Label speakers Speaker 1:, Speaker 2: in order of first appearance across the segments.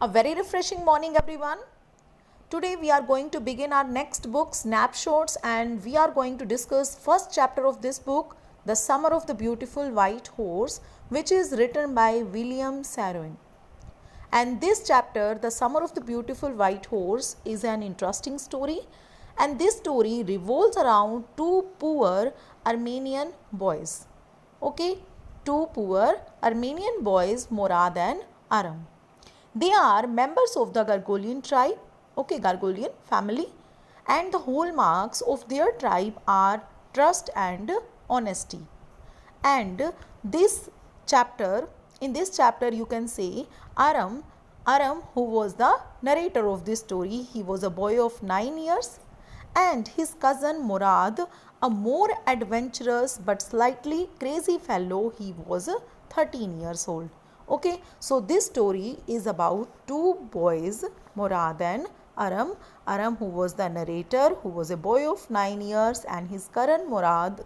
Speaker 1: A very refreshing morning, everyone. Today we are going to begin our next book, Snapshots, and we are going to discuss first chapter of this book, The Summer of the Beautiful White Horse, which is written by William Saroyan. And this chapter, The Summer of the Beautiful White Horse, is an interesting story, and this story revolves around two poor Armenian boys. Okay, two poor Armenian boys, Morad and Aram. They are members of the Gargolian tribe, okay, Gargolian family, and the hallmarks of their tribe are trust and honesty. And this chapter, in this chapter, you can say Aram, who was the narrator of this story, he was a boy of 9 years, and his cousin Murad, a more adventurous but slightly crazy fellow, he was 13 years old. Okay, so this story is about two boys, Murad and Aram. Aram, who was the narrator, who was a boy of 9 years, and his cousin Murad,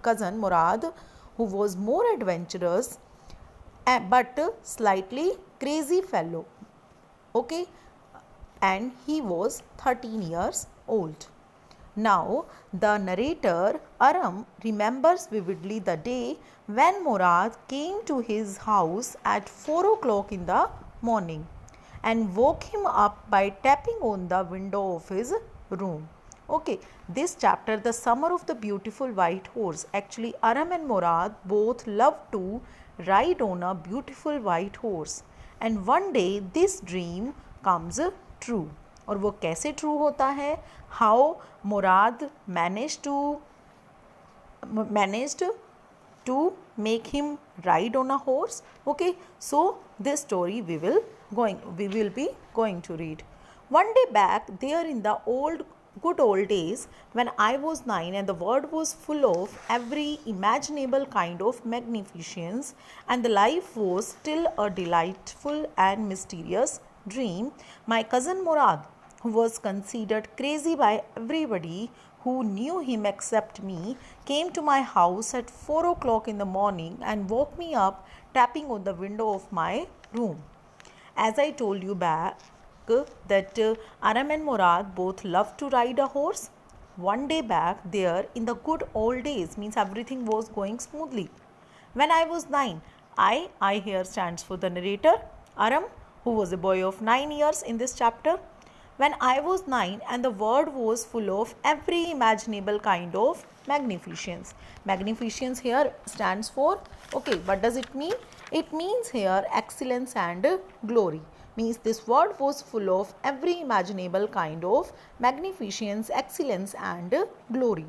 Speaker 1: who was more adventurous but slightly crazy fellow. Okay, and he was 13 years old. Now, the narrator Aram remembers vividly the day when Murad came to his house at 4 o'clock in the morning and woke him up by tapping on the window of his room. Okay, this chapter, The Summer of the Beautiful White Horse. Actually, Aram and Murad both love to ride on a beautiful white horse. And one day this dream comes true. और वो कैसे true होता है? How Murad managed to make him ride on a horse. Okay, so this story we will be going to read. One day back there in the good old days when I was 9 and the world was full of every imaginable kind of magnificence and the life was still a delightful and mysterious dream, my cousin Murad, who was considered crazy by everybody who knew him except me, came to my house at 4 o'clock in the morning and woke me up tapping on the window of my room. As I told you back that Aram and Murad both love to ride a horse. One day back there in the good old days means everything was going smoothly. When I was 9, I here stands for the narrator, Aram, who was a boy of 9 years in this chapter. When I was 9 and the world was full of every imaginable kind of magnificence. Magnificence here stands for, okay, what does it mean? It means here excellence and glory. Means this world was full of every imaginable kind of magnificence, excellence and glory.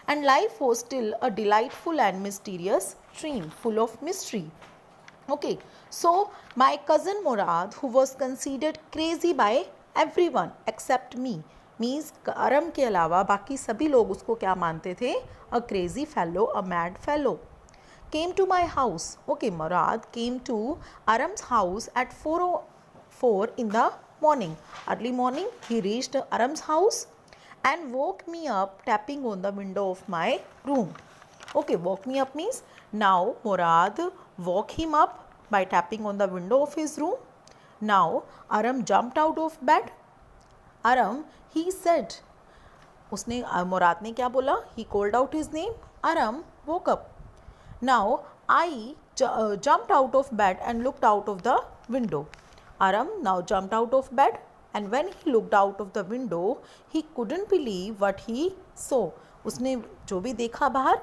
Speaker 1: And life was still a delightful and mysterious dream full of mystery. Okay, so my cousin Murad, who was considered crazy by everyone except me, means Aram के अलावा बाकी सभी लोग उसको क्या मानते थे? A crazy fellow, a mad fellow. Came to my house. Okay, Murad came to Aram's house at 4 in the morning. Early morning, he reached Aram's house and woke me up tapping on the window of my room. Okay, woke me up means now Murad woke him up by tapping on the window of his room. Now Aram jumped out of bed. Aram, he said, उसने मुराद ने क्या बोला? He called out his name. Aram woke up. Now I jumped out of bed and looked out of the window. Aram now jumped out of bed and when he looked out of the window, he couldn't believe what he saw. उसने जो भी देखा बाहर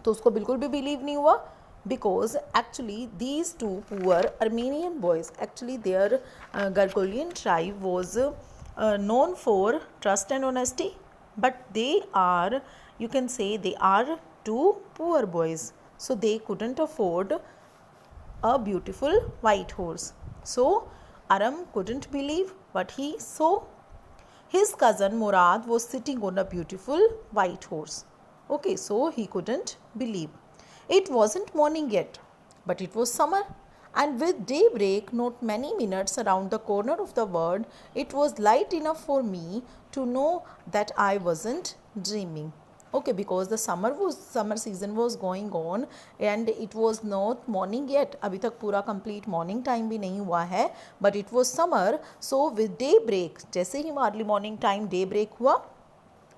Speaker 1: तो उसको बिल्कुल भी believe नहीं हुआ. Because actually these two poor Armenian boys, actually their Gargolian tribe was known for trust and honesty, but they are, you can say they are two poor boys, so they couldn't afford a beautiful white horse. So Aram couldn't believe what he saw. His cousin Murad was sitting on a beautiful white horse. Okay, so he couldn't believe. It wasn't morning yet, but it was summer, and with daybreak not many minutes around the corner of the world, it was light enough for me to know that I wasn't dreaming. Okay, because the summer season was going on and it was not morning yet. अभी तक पूरा complete morning time भी नहीं हुआ है, but it was summer. So with daybreak, जैसे ही early morning time daybreak हुआ,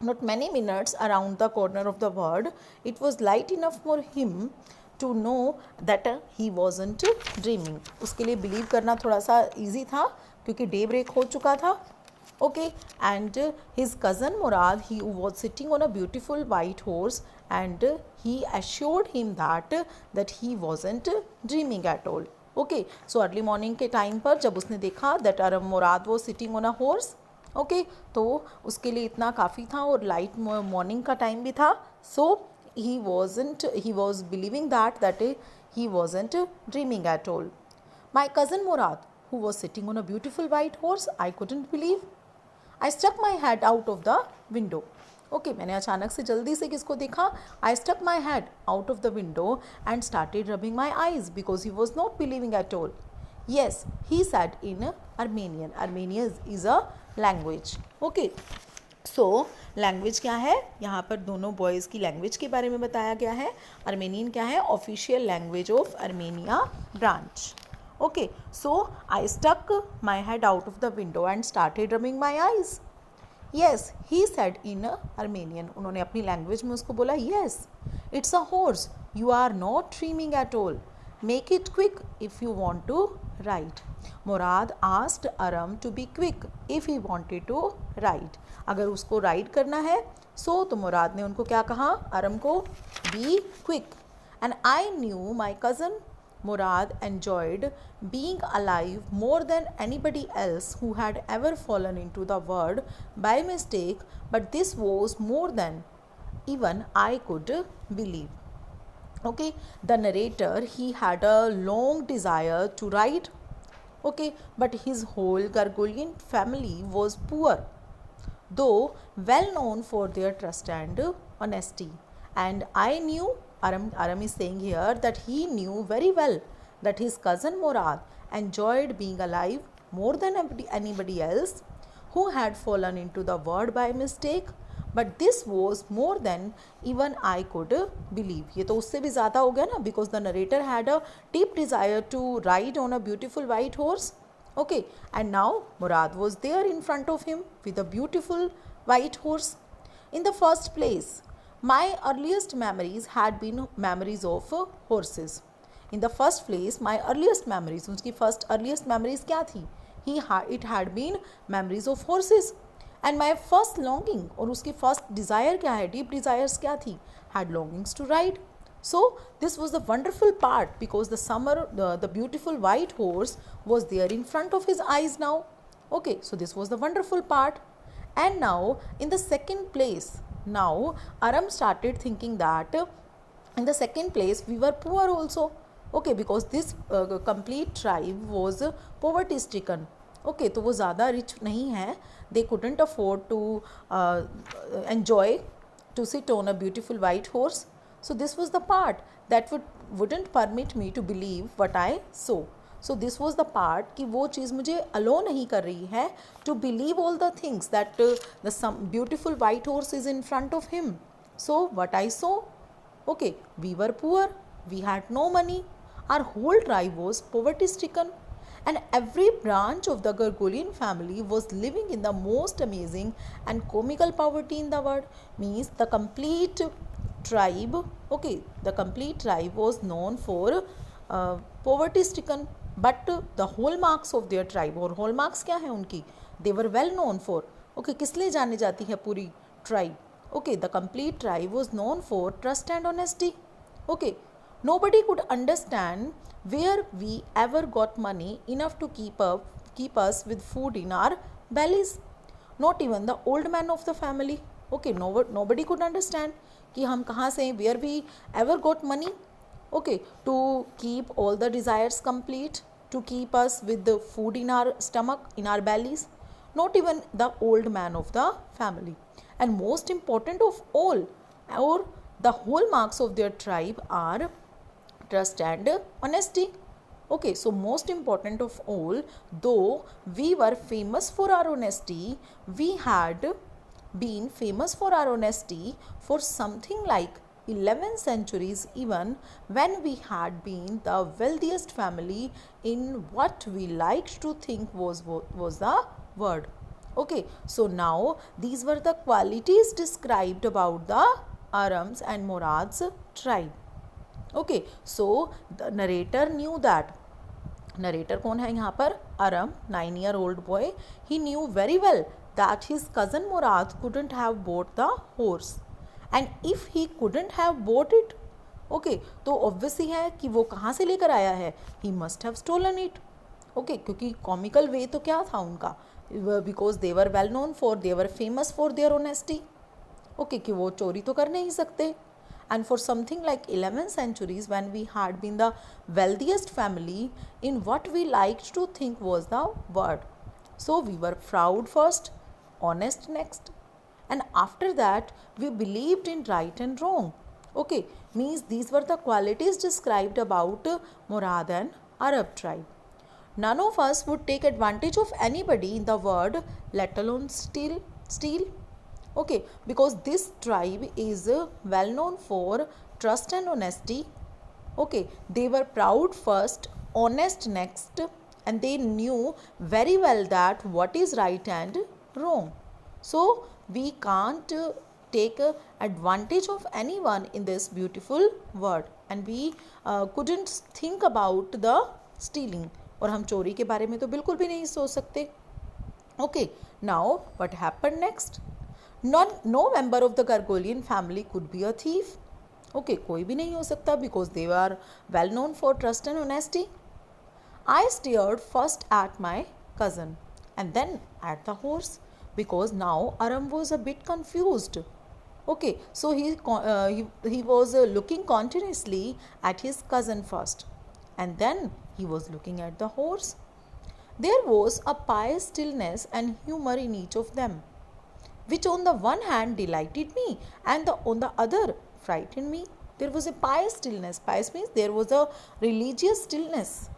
Speaker 1: not many minutes around the corner of the world, it was light enough for him to know that he wasn't dreaming. उसके लिए believe करना थोड़ा सा easy था क्योंकि daybreak हो चुका था. Okay, and his cousin Murad, he was sitting on a beautiful white horse, and he assured him that he wasn't dreaming at all. Okay, so early morning के time पर जब उसने देखा that Murad was sitting on a horse, okay, तो उसके लिए इतना काफ़ी था और light morning का time भी था, so he was believing that he wasn't dreaming at all. My cousin Murad, who was sitting on a beautiful white horse, I couldn't believe. I stuck my head out of the window. Okay, मैंने अचानक से जल्दी से किसको देखा? I stuck my head out of the window and started rubbing my eyes because he was not believing at all. Yes, he said in Armenian. Armenian is a language. Okay, so language क्या है? यहाँ पर दोनों boys की language के बारे में बताया गया है. अर्मेनियन क्या है? Official language of Armenia branch. Okay, so I stuck my head out of the window and started rubbing my eyes. Yes, he said in Armenian. उन्होंने अपनी लैंग्वेज में उसको बोला, yes, it's a horse. You are not dreaming at all. Make it quick if you want to ride. Murad asked Aram to be quick if he wanted to ride. अगर उसको ride करना है, so तो मुराद ने उनको क्या कहा? अरम को be quick. And I knew my cousin Murad enjoyed being alive more than anybody else who had ever fallen into the world by mistake, but this was more than even I could believe. Okay, the narrator, he had a long desire to ride. Okay, but his whole Gargolian family was poor, though well known for their trust and honesty. And I knew, Aram is saying here that he knew very well that his cousin Murad enjoyed being alive more than anybody else who had fallen into the world by mistake, but this was more than even I could believe. ये तो उससे भी ज़्यादा हो गया ना, because the narrator had a deep desire to ride on a beautiful white horse. Okay, and now Murad was there in front of him with a beautiful white horse. In the first place, my earliest memories had been memories of horses. In the first place, my earliest memories, उसकी first earliest memories क्या थी? It had been memories of horses. And my first longing, और उसकी first desire क्या है? Deep desires क्या थी? Had longings to ride. So this was the wonderful part, because the beautiful white horse was there in front of his eyes now. Okay, so this was the wonderful part. And now in the second place, now Aram started thinking that in the second place we were poor also. Okay, because this complete tribe was poverty stricken. Okay, तो वो ज़्यादा rich नहीं है. They couldn't afford to enjoy to sit on a beautiful white horse. So this was the part that wouldn't permit me to believe what I saw. So this was the part कि वो चीज़ मुझे allow नहीं कर रही है to believe all the things that some beautiful white horse is in front of him. So what I saw, okay, we were poor, we had no money, our whole tribe was poverty stricken, and every branch of the Gargolian family was living in the most amazing and comical poverty in the world. Means the complete tribe, okay, the complete tribe was known for poverty stricken, but the hallmarks of their tribe, और hallmarks क्या है उनकी, they were well known for. Okay, किस लिए जानी जाती है पूरी tribe? Okay, the complete tribe was known for trust and honesty. Okay, nobody could understand where we ever got money enough to keep us with food in our bellies. Not even the old man of the family. Okay, nobody could understand कि हम कहाँ से, where we ever got money, okay, to keep all the desires complete, to keep us with the food in our stomach, in our bellies. Not even the old man of the family. And most important of all, or the hallmarks of their tribe are trust and honesty. Okay, so most important of all, though we were famous for our honesty, we had been famous for our honesty for something like 11 centuries, even when we had been the wealthiest family in what we liked to think was the word. Okay, so now these were the qualities described about the Aram's and Murad's tribe. Okay, so the narrator knew that. Narrator कौन है यहाँ पर? Aram, 9-year-old boy. He knew very well that his cousin Murad couldn't have bought the horse. And if he couldn't have bought it, okay, तो obviously है कि वो कहाँ से लेकर आया है? He must have stolen it. Okay, क्योंकि comical way तो क्या था उनका? Because they were well known for, they were famous for their honesty. Okay, कि वो चोरी तो कर नहीं सकते. And for something like 11 centuries, when we had been the wealthiest family in what we liked to think was the word. So we were proud first, honest next, and after that we believed in right and wrong. Okay, means these were the qualities described about Murad and Arab tribe. None of us would take advantage of anybody in the world, let alone steal. Okay, because this tribe is well known for trust and honesty. Okay, they were proud first, honest next, and they knew very well that what is right and wrong. So we can't take advantage of anyone in this beautiful world, and we couldn't think about the stealing. और हम चोरी के बारे में तो बिल्कुल भी नहीं सोच सकते. Okay, now what happened next? No member of the Gargolian family could be a thief. Okay, कोई भी नहीं हो सकता because they were well known for trust and honesty. I stared first at my cousin and then at the horse because now Aram was a bit confused. Okay, so he was looking continuously at his cousin first, and then he was looking at the horse. There was a pious stillness and humor in each of them, which on the one hand delighted me and on the other frightened me. There was a pious stillness. Pious means there was a religious stillness.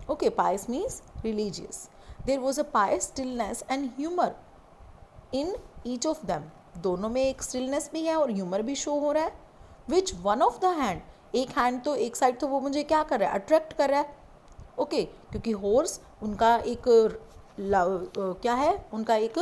Speaker 1: Okay, pious means religious. There was a pious stillness and humor in each of them. दोनों में एक stillness भी है और humor भी show हो रहा है. Which one of the hand? एक hand तो एक side तो वो मुझे क्या कर रहा है? Attract कर रहा है. Okay, क्योंकि horse उनका एक क्या है? उनका एक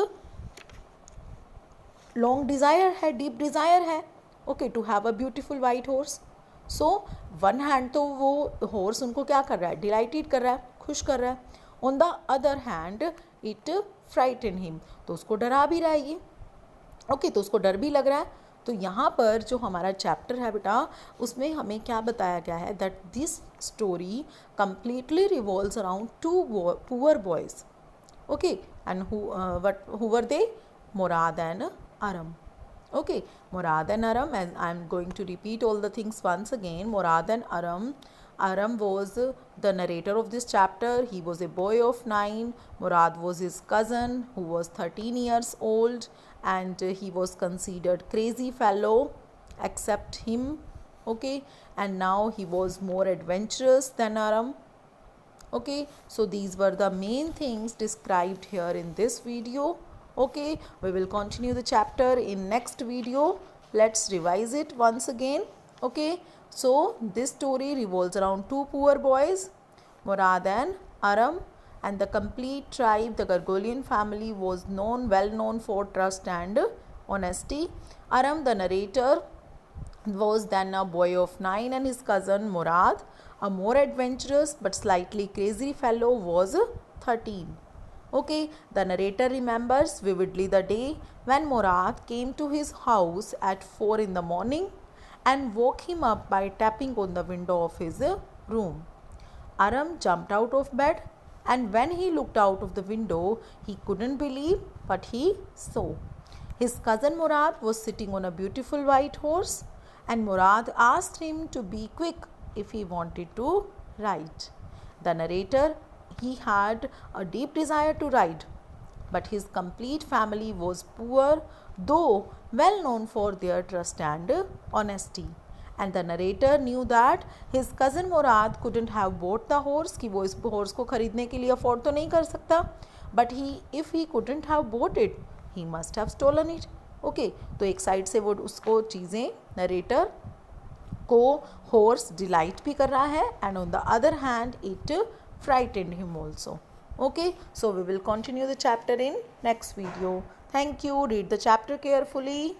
Speaker 1: long desire है, deep desire है. Okay, to have a beautiful white horse. So one hand तो वो horse उनको क्या कर रहा है? Delighted कर रहा है, खुश कर रहा है. On the other hand, it frightened him. तो उसको डरा भी रहा है ये. Okay, तो उसको डर भी लग रहा है. तो यहाँ पर जो हमारा चैप्टर है बेटा, उसमें हमें क्या बताया गया है? That this story completely revolves around two poor boys. Okay, and who were they? Murad and Aram. Okay, Murad and Aram, as I am going to repeat all the things once again. Murad and Aram. Aram was the narrator of this chapter. He was a boy of 9. Murad was his cousin who was 13 years old, and he was considered crazy fellow except him. Okay, and now he was more adventurous than Aram. Okay, so these were the main things described here in this video. Okay, we will continue the chapter in next video. Let's revise it once again. Okay, so this story revolves around two poor boys, Murad and Aram, and the complete tribe, the Gargolian family, was well known for trust and honesty. Aram, the narrator, was then a boy of 9, and his cousin Murad, a more adventurous but slightly crazy fellow, was 13. Okay, the narrator remembers vividly the day when Murad came to his house at 4 in the morning and woke him up by tapping on the window of his room. Aram jumped out of bed, and when he looked out of the window, he couldn't believe what he saw. His cousin Murad was sitting on a beautiful white horse, and Murad asked him to be quick if he wanted to ride. The narrator, he had a deep desire to ride, but his complete family was poor, though well known for their trust and honesty. And the narrator knew that his cousin Murad couldn't have bought the horse, कि वो इस horse को खरीदने के लिए afford तो नहीं कर सकता, but if he couldn't have bought it, he must have stolen it. Okay तो एक साइड से वो उसको चीज़ें नरेटर को हॉर्स डिलाइट भी कर रहा है and on the other hand it frightened him also. Okay, so we will continue the chapter in next video. Thank you. Read the chapter carefully.